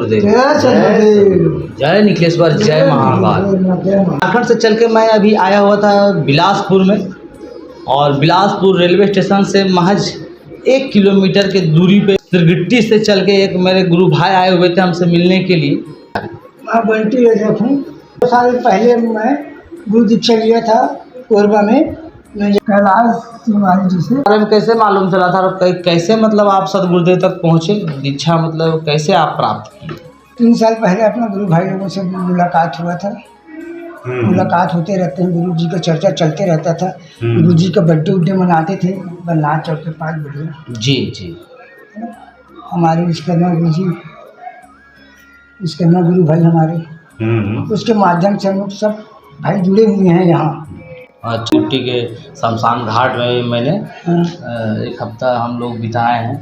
गुरुदेव। जय चंद्रदेव। जय निकलेश्वर, जय महाकाल। झारखंड से चल के मैं अभी आया हुआ था बिलासपुर में, और बिलासपुर रेलवे स्टेशन से महज 1 किलोमीटर के दूरी पे सिरगिट्टी से चल के एक मेरे गुरु भाई आए हुए थे हमसे मिलने के लिए। मैं बंटी रजक हूँ। 2 साल पहले मैं गुरु दीक्षा लिया था कोरबा में, मैंने कैलाश तिवारी जी से। बारे में कैसे मालूम चला था और कैसे मतलब आप सदगुरुदेव तक पहुँचे? दीक्षा मतलब कैसे आप प्राप्त किए? 3 साल पहले अपना गुरु भाई लोगों से मुलाकात हुआ था। मुलाकात होते रहते हैं, गुरु जी का चर्चा चलते रहता था। गुरु जी का बर्थडे उड्डे मनाते थे बलनाथ चौक के पास बढ़िया। जी जी। हमारे विश्वकर्मा गुरु जी, विश्वकर्मा गुरु भाई हमारे, उसके माध्यम से हम लोग सब भाई जुड़े हुए हैं यहाँ। छुट्टी के शमशान घाट में मैंने 1 हफ्ता हम लोग बिताए हैं,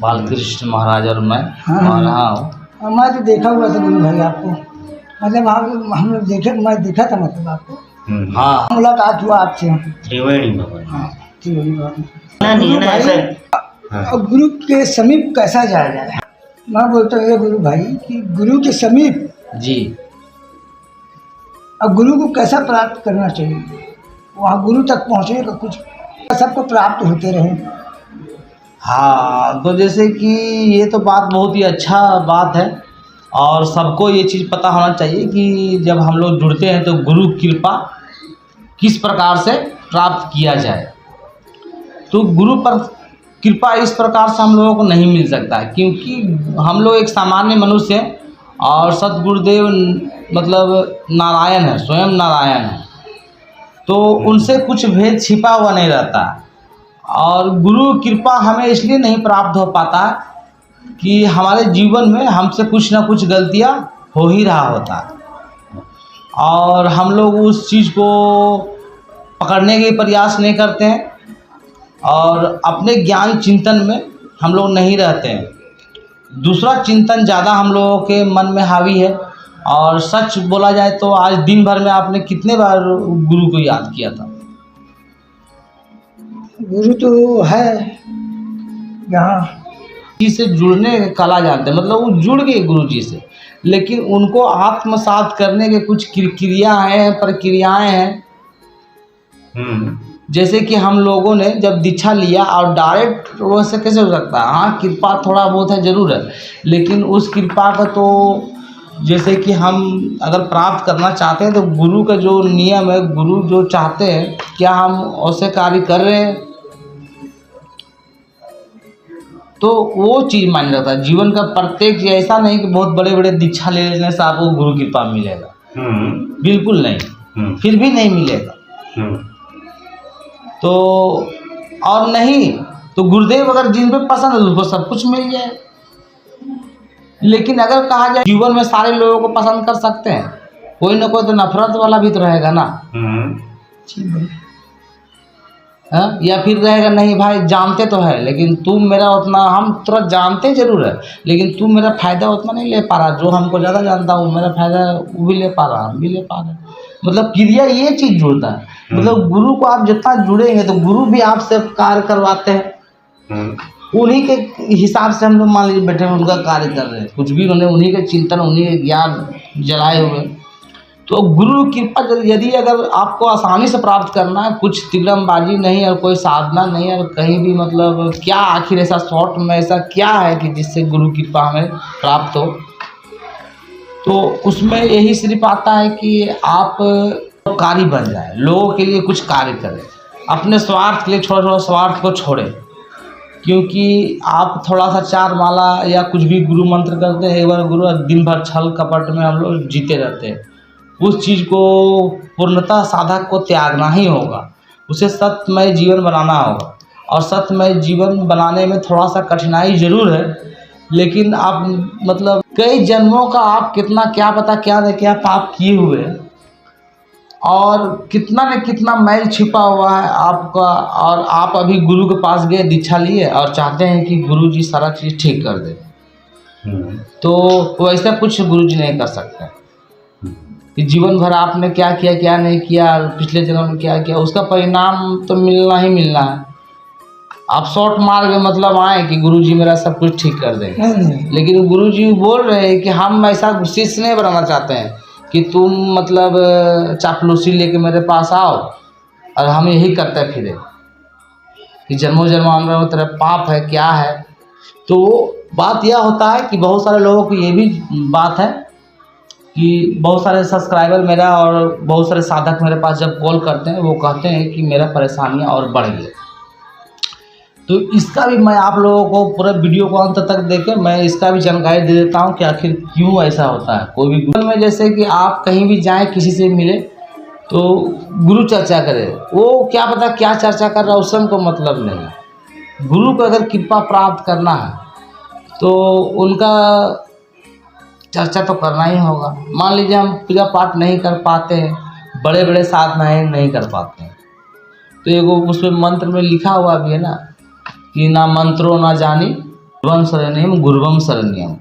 बालकृष्ण महाराज और मैं। और हाँ, हमारे देखा हुआ था गुरु भाई आपको, मतलब हम लोग देखे, मैं देखा था मतलब आपको। हाँ, मुलाकात हुआ आपसे। त्रिवेणी भवन। हाँ, त्रिवेणी भवन। अब गुरु के समीप कैसा जाया जाए? मैं बोलता हूँ ये गुरु भाई कि गुरु के समीप जी, अब गुरु को कैसा प्राप्त करना चाहिए, वहाँ गुरु तक पहुँचने का कुछ सबको प्राप्त होते रहे। हाँ, तो जैसे कि ये तो बात बहुत ही अच्छा बात है, और सबको ये चीज़ पता होना चाहिए कि जब हम लोग जुड़ते हैं तो गुरु कृपा किस प्रकार से प्राप्त किया जाए। तो गुरु पर कृपा इस प्रकार से हम लोगों को नहीं मिल सकता है, क्योंकि हम लोग एक सामान्य मनुष्य हैं और सतगुरुदेव मतलब नारायण है, स्वयं नारायण है, तो उनसे कुछ भेद छिपा हुआ नहीं रहता। और गुरु कृपा हमें इसलिए नहीं प्राप्त हो पाता कि हमारे जीवन में हमसे कुछ ना कुछ गलतियां हो ही रहा होता है, और हम लोग उस चीज़ को पकड़ने के प्रयास नहीं करते हैं, और अपने ज्ञान चिंतन में हम लोग नहीं रहते हैं। दूसरा चिंतन ज़्यादा हम लोगों के मन में हावी है। और सच बोला जाए तो आज दिन भर में आपने कितने बार गुरु को याद किया था? गुरु तो है यहाँ जी से जुड़ने की कला जानते हैं, मतलब वो जुड़ गए गुरु जी से, लेकिन उनको आत्मसात करने के कुछ क्रिया हैं, प्रक्रियाएं हैं। जैसे कि हम लोगों ने जब दीक्षा लिया और डायरेक्ट वैसे कैसे हो सकता है? हाँ, कृपा थोड़ा बहुत है ज़रूर है, लेकिन उस कृपा का तो जैसे कि हम अगर प्राप्त करना चाहते हैं तो गुरु का जो नियम है, गुरु जो चाहते हैं, क्या हम ऐसे कार्य कर रहे हैं? तो वो चीज़ मायने रखता है। जीवन का प्रत्येक ऐसा नहीं कि बहुत बड़े बड़े दीक्षा ले लेने से आपको गुरु कृपा मिलेगा, बिल्कुल नहीं, फिर भी नहीं मिलेगा। तो और नहीं तो गुरुदेव अगर जिन पे पसंद है उसको सब कुछ मिल जाए। लेकिन अगर कहा जाए जीवन में सारे लोगों को पसंद कर सकते हैं, कोई ना कोई तो नफरत वाला भी तो रहेगा ना। हाँ, या फिर रहेगा नहीं भाई जानते तो है लेकिन तू मेरा उतना, हम तुरंत जानते जरूर है लेकिन तू मेरा फ़ायदा उतना नहीं ले पा रहा, जो हमको ज़्यादा जानता हूँ मेरा फ़ायदा वो भी ले पा रहा, हम भी ले पा रहे। मतलब क्रिया ये चीज़ जुड़ता है। मतलब गुरु को आप जितना जुड़ेंगे तो गुरु भी आपसे कार्य करवाते हैं। उन्हीं के हिसाब से हम लोग मान लीजिए बैठे उनका कार्य कर रहे हैं, कुछ भी उन्हें उन्हीं के चिंतन, उन्हीं के ज्ञान जलाए हुए। तो गुरु कृपा यदि अगर आपको आसानी से प्राप्त करना है, कुछ तिलमबाजी नहीं और कोई साधना नहीं और कहीं भी मतलब क्या आखिर ऐसा शॉर्ट में ऐसा क्या है कि जिससे गुरु कृपा हमें प्राप्त हो, तो उसमें यही सिर्फ आता है कि आप कार्य बन जाए, लोगों के लिए कुछ कार्य करें, अपने स्वार्थ के लिए थोड़ा स्वार्थ को छोड़ें। क्योंकि आप थोड़ा सा 4 माला या कुछ भी गुरु मंत्र करते हैं, एक बार गुरु दिन भर छल कपट में हम लोग जीते रहते हैं। उस चीज़ को पूर्णतः साधक को त्यागना ही होगा, उसे सत्यमय जीवन बनाना होगा। और सत्यमय जीवन बनाने में थोड़ा सा कठिनाई ज़रूर है, लेकिन आप मतलब कई जन्मों का आप कितना क्या पता क्या न क्या पाप किए हुए और कितना न कितना मैल छिपा हुआ है आपका, और आप अभी गुरु के पास गए, दीक्षा लिए और चाहते हैं कि गुरु जी सारा चीज़ ठीक कर दे। तो वैसा कुछ गुरु जी नहीं कर सकते कि जीवन भर आपने क्या किया क्या नहीं किया, पिछले जन्म में क्या किया, उसका परिणाम तो मिलना ही मिलना है। आप शॉर्ट मार के मतलब आए कि गुरुजी मेरा सब कुछ ठीक कर देंगे, नहीं लेकिन गुरुजी बोल रहे हैं कि हम ऐसा शिष्य नहीं बनाना चाहते हैं कि तुम मतलब चापलूसी लेके मेरे पास आओ और हम यही करते फिरे कि जन्मों जन्मांतरों में तेरा पाप है क्या है। तो बात यह होता है कि बहुत सारे लोगों की ये भी बात है कि बहुत सारे सब्सक्राइबर मेरा और बहुत सारे साधक मेरे पास जब कॉल करते हैं वो कहते हैं कि मेरा परेशानियां और बढ़ गई। तो इसका भी मैं आप लोगों को पूरा वीडियो को अंत तक देके मैं इसका भी जानकारी दे देता हूँ कि आखिर क्यों ऐसा होता है। कोई भी गुरु में जैसे कि आप कहीं भी जाएं किसी से मिले तो गुरु चर्चा करे, वो क्या पता क्या चर्चा कर रहा है उससे हमको मतलब नहीं। गुरु को अगर कृपा प्राप्त करना है तो उनका चर्चा तो करना ही होगा। मान लीजिए हम पूजा पाठ नहीं कर पाते हैं, बड़े बड़े साधनाएँ नहीं कर पाते हैं, तो एगो उसमें मंत्र में लिखा हुआ भी है ना कि ना मंत्रो ना जानी गुरुवम शरण्यम गुरुवम शरण्यम।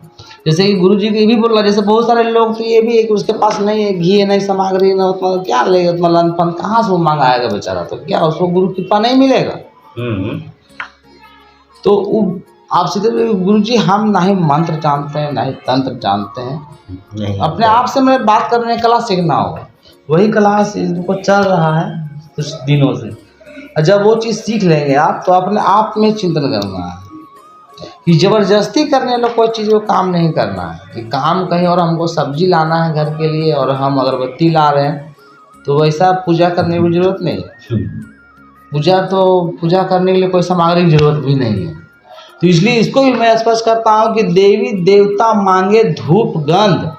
जैसे कि गुरु जी को ये भी बोल रहा, जैसे बहुत सारे लोग तो ये भी है कि उसके पास नहीं है घी, नहीं सामग्री, ना उतना क्या लेगा, उतना लनपन कहाँ से वो मंगाएगा बेचारा, तो क्या उसको गुरु कृपा नहीं मिलेगा। तो आप सीधे गुरु जी हम ना ही मंत्र जानते हैं ना ही तंत्र जानते हैं, अपने आप से मेरे बात करने की कला सीखना होगा। वही कला इनको चल रहा है कुछ दिनों से। जब वो चीज़ सीख लेंगे आप तो अपने आप में चिंतन करना है कि ज़बरदस्ती करने लोग कोई चीज़ को काम नहीं करना है कि काम कहीं और हमको सब्जी लाना है घर के लिए और हम अगरबत्ती ला रहे हैं तो वैसा पूजा करने की ज़रूरत नहीं है। पूजा करने के लिए कोई सामग्री की ज़रूरत भी नहीं है। तो इसलिए इसको भी मैं स्पष्ट करता हूँ कि देवी देवता मांगे धूप गंध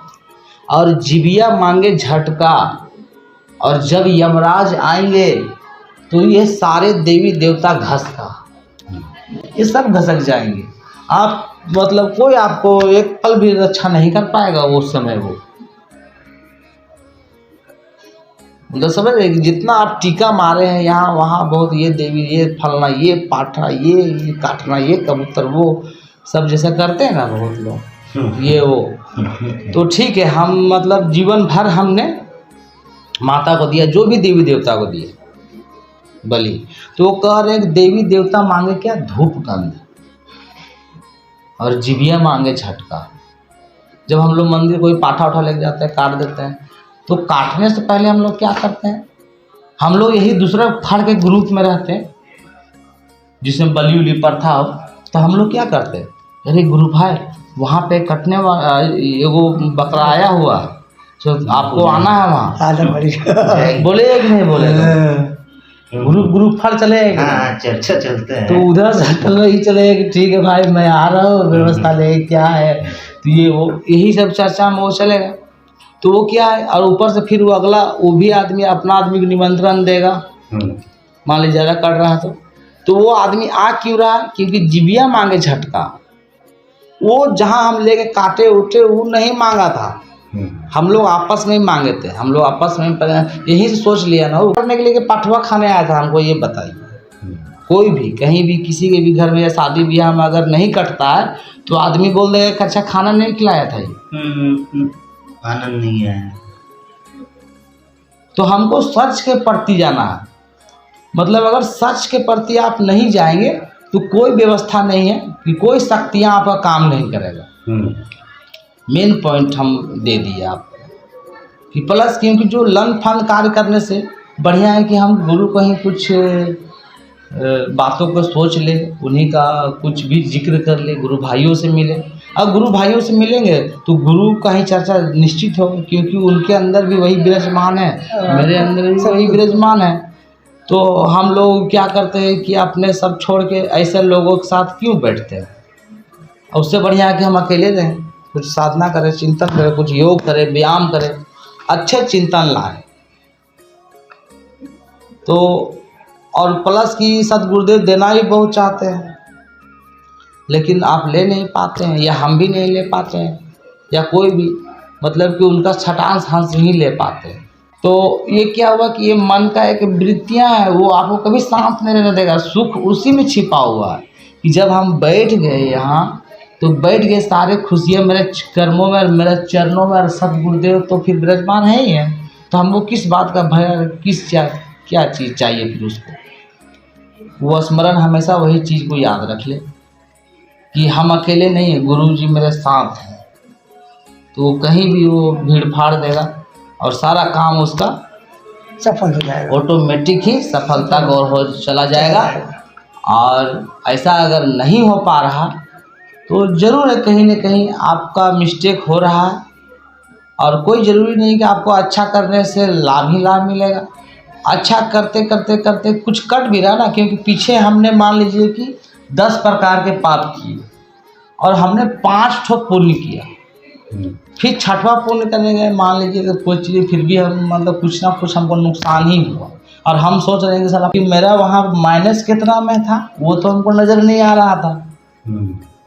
और जिबिया मांगे झटका, और जब यमराज आएंगे तो ये सारे देवी देवता घसका, ये सब घसक जाएंगे। आप मतलब कोई आपको एक पल भी रक्षा नहीं कर पाएगा उस समय। वो मतलब समझ रहे कि जितना आप टीका मारे हैं यहाँ वहाँ बहुत, ये देवी, ये फलना, ये पाठा, ये काटना, ये कबूतर, वो सब जैसा करते हैं ना बहुत लोग ये वो, तो ठीक है हम मतलब जीवन भर हमने माता को दिया, जो भी देवी देवता को दिया बलि, तो वो कह रहे हैं देवी देवता मांगे क्या, धूप गंध और जिबिया मांगे झटका। जब हम लोग मंदिर कोई पाठा उठा लेके जाते हैं काट देते हैं, तो काटने से पहले हम लोग क्या करते हैं, हम लोग यही दूसरा फड़ के ग्रुप में रहते हैं जिसमें बलि उली प्रथा हो, तो हम लोग क्या करते हैं, अरे गुरु भाई वहाँ पे कटने वाला एगो बकरा आया हुआ है तो आपको आना है वहाँ, बोले कि नहीं बोले गुरु फल चले चर्चा चलते हैं तो उधर से ही चले कि ठीक है भाई मैं आ रहा हूँ व्यवस्था ले क्या है, तो ये वो यही सब चर्चा में वो चलेगा। तो वो क्या है, और ऊपर से फिर वो अगला वो भी आदमी अपना आदमी को निमंत्रण देगा, मान लीजिए ज़्यादा कर रहा है तो वो आदमी आ क्यों रहा है, क्योंकि जिबिया मांगे झटका। वो जहाँ हम लेके काटे उठे वो नहीं मांगा था, हम लोग आपस में ही मांगे थे, हम लोग आपस में यही से सोच लिया ना वो करने के लिए कि पाठवा खाने आया था। हमको ये बताइए कोई भी कहीं भी किसी के भी घर में या शादी ब्याह में अगर नहीं कटता है तो आदमी बोल देगा कि अच्छा खाना नहीं खिलाया था, ये आनंद नहीं है। तो हमको सच के प्रति जाना है। मतलब अगर सच के प्रति आप नहीं जाएंगे तो कोई व्यवस्था नहीं है कि कोई शक्तियाँ आपका काम नहीं करेगा। मेन पॉइंट हम दे दिए आपको कि प्लस क्योंकि जो लन फन कार्य करने से बढ़िया है कि हम गुरु को ही कुछ बातों को सोच ले, उन्हीं का कुछ भी जिक्र कर ले, गुरु भाइयों से मिले। अब गुरु भाइयों से मिलेंगे तो गुरु का ही चर्चा निश्चित होगी, क्योंकि उनके अंदर भी वही विराजमान है, मेरे अंदर भी वही विराजमान है। तो हम लोग क्या करते हैं कि अपने सब छोड़ के ऐसे लोगों के साथ क्यों बैठते हैं, और उससे बढ़िया है कि हम अकेले रहें, कुछ साधना करें, चिंतन करें, कुछ योग करें, व्यायाम करें, अच्छे चिंतन लाएं। तो और प्लस की सदगुरुदेव देना ही बहुत चाहते हैं लेकिन आप ले नहीं पाते हैं, या हम भी नहीं ले पाते हैं, या कोई भी मतलब कि उनका छटांश हंस नहीं ले पाते हैं। तो ये क्या हुआ कि ये मन का एक वृत्तियाँ है, वो आपको कभी शांत नहीं रहने देगा। सुख उसी में छिपा हुआ है कि जब हम बैठ गए यहाँ तो बैठ गए, सारे खुशियाँ मेरे कर्मों में, मेरे चरणों में, और सदगुरुदेव तो फिर विराजमान है ही है। तो हमको किस बात का भय, क्या चीज़ चाहिए फिर उसको। वो स्मरण हमेशा वही चीज़ को याद रख ले कि हम अकेले नहीं हैं, गुरु जी मेरे साथ हैं। तो कहीं भी वो भीड़ फाड़ देगा और सारा काम उसका सफल हो जाएगा, ऑटोमेटिक ही सफलता की ओर हो चला जाएगा। और ऐसा अगर नहीं हो पा रहा तो ज़रूर है कहीं न कहीं आपका मिस्टेक हो रहा है, और कोई ज़रूरी नहीं कि आपको अच्छा करने से लाभ ही लाभ मिलेगा। अच्छा करते करते करते कुछ कट भी रहा ना, क्योंकि पीछे हमने मान लीजिए कि 10 प्रकार के पाप किए और हमने 5 ठो पुण्य किया, फिर 6वां पुण्य करने गए, मान लीजिए कि कोई चीज़ फिर भी हम मतलब कुछ ना कुछ हमको नुकसान ही हुआ, और हम सोच रहे हैं कि साला कि मेरा वहाँ माइनस कितना में था वो तो हमको नज़र नहीं आ रहा था।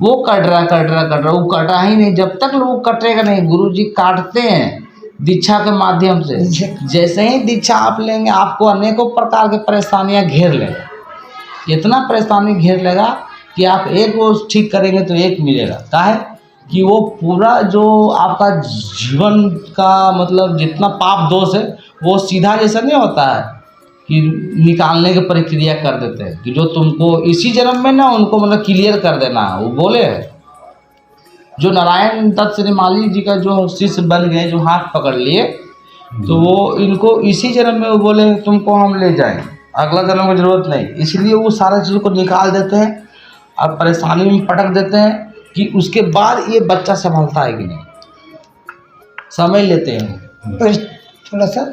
वो कट रहा वो कटा ही नहीं। जब तक वो कटेगा नहीं, गुरुजी काटते हैं दीक्षा के माध्यम से। जैसे ही दीक्षा आप लेंगे आपको अनेकों प्रकार की परेशानियां घेर लेगा, इतना परेशानी घेर लेगा कि आप एक वो ठीक करेंगे तो एक मिलेगा। काहे कि वो पूरा जो आपका जीवन का मतलब जितना पाप दोष है वो सीधा जैसा नहीं होता है कि निकालने की प्रक्रिया कर देते हैं कि जो तुमको इसी जन्म में ना उनको मतलब क्लियर कर देना। वो बोले जो नारायण दत्त श्रीमाली जी का जो शिष्य बन गए, जो हाथ पकड़ लिए, तो वो इनको इसी जन्म में वो बोले तुमको हम ले जाएं, अगला जन्म की जरूरत नहीं। इसलिए वो सारा चीज़ को निकाल देते हैं और परेशानी में पटक देते हैं कि उसके बाद ये बच्चा संभलता है कि नहीं, समझ लेते हैं। तो थोड़ा सा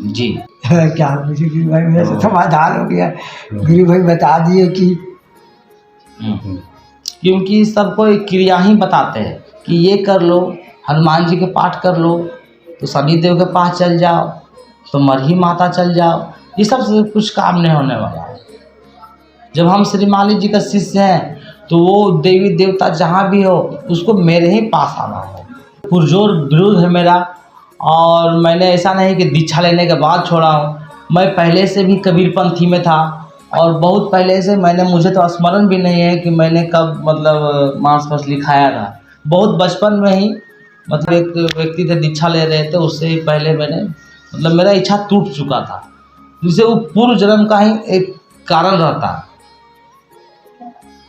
जी क्या मुझे गुरु भाई मेरा तो समाधान हो गया। गुरु भाई बता दिए कि क्योंकि सबको एक क्रिया ही बताते हैं कि ये कर लो, हनुमान जी के पाठ कर लो, तो शनिदेव के पास चल जाओ, तो मरही माता चल जाओ, ये सब से कुछ काम नहीं होने वाला है। जब हम श्रीमाली जी का शिष्य हैं तो वो देवी देवता जहाँ भी हो उसको मेरे ही पास आना है। पुरजोर विरोध है मेरा, और मैंने ऐसा नहीं कि दीक्षा लेने के बाद छोड़ा हूँ, मैं पहले से भी कबीरपंथी में था, और बहुत पहले से मुझे तो स्मरण भी नहीं है कि मैंने कब मतलब मांस मछली खाया था। बहुत बचपन में ही मतलब एक व्यक्ति थे दीक्षा ले रहे थे, उससे ही पहले मैंने मतलब मेरा इच्छा टूट चुका था, जिससे वो पूर्व जन्म का ही एक कारण रहता है।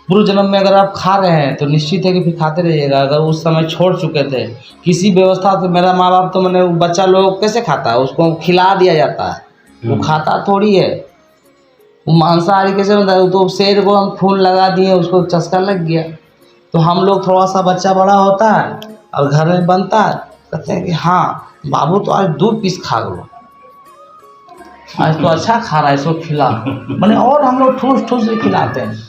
पूर्व जन्म में अगर आप खा रहे हैं तो निश्चित है कि फिर खाते रहिएगा। अगर उस समय छोड़ चुके थे किसी व्यवस्था से, मेरा माँ बाप तो मैंने बच्चा लोग कैसे खाता है, उसको खिला दिया जाता है, वो खाता थोड़ी है, वो मांसाहारी कैसे बनता है। तो शेर को हम खून लगा दिए, उसको चस्का लग गया। तो हम लोग थोड़ा सा बच्चा बड़ा होता है और घर में बनता है, कहते हैं कि हाँ बाबू तो आज 2 पीस खा लो, आज तो अच्छा खा रहा है, इसको खिला। मैंने और हम लोग ठूस ठूस के खिलाते हैं।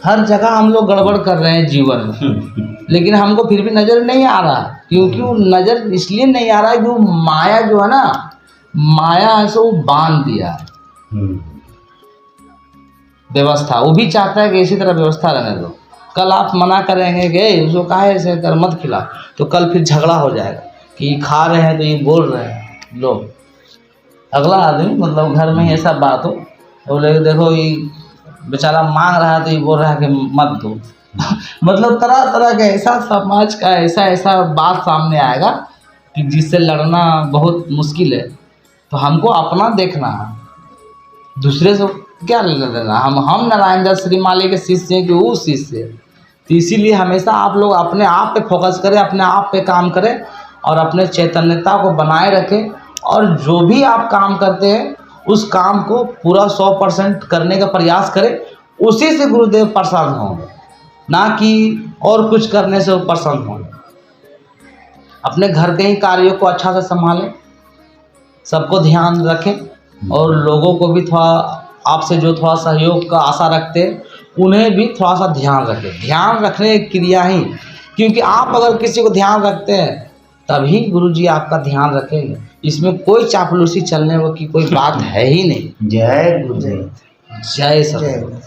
हर जगह हम लोग गड़बड़ कर रहे हैं जीवन में, लेकिन हमको फिर भी नज़र नहीं आ रहा, क्योंकि वो नज़र इसलिए नहीं आ रहा है कि वो माया जो है ना, माया ऐसे वो बांध दिया है व्यवस्था। वो भी चाहता है कि इसी तरह व्यवस्था रहने दो। कल आप मना करेंगे कि उसको काहे ऐसे कर मत खिला, तो कल फिर झगड़ा हो जाएगा कि खा रहे हैं तो ये बोल रहे हैं लोग। अगला आदमी मतलब घर में ऐसा बात हो, बोले देखो ये बेचारा मांग रहा है तो ये बोल रहा है कि मत दो। मतलब तरह तरह का ऐसा समाज का ऐसा बात सामने आएगा कि जिससे लड़ना बहुत मुश्किल है। तो हमको अपना देखना है, दूसरे से क्या लेना। हम नारायण दत्त श्रीमाली के शिष्य हैं कि वो शिष्य है। तो इसीलिए हमेशा आप लोग अपने आप पे फोकस करें, अपने आप पे काम करें और अपने चैतन्यता को बनाए रखें, और जो भी आप काम करते हैं उस काम को पूरा 100% करने का प्रयास करें। उसी से गुरुदेव प्रसन्न होंगे, ना कि और कुछ करने से वो प्रसन्न होंगे। अपने घर के ही कार्यों को अच्छा से संभालें, सबको ध्यान रखें, और लोगों को भी थोड़ा आपसे जो थोड़ा सहयोग का आशा रखते हैं उन्हें भी थोड़ा सा ध्यान रखें। ध्यान रखने की क्रिया ही, क्योंकि आप अगर किसी को ध्यान रखते हैं तभी गुरुजी आपका ध्यान रखेंगे। इसमें कोई चापलूसी चलने की कोई बात है ही नहीं। जय गुरुदेव। जय सर।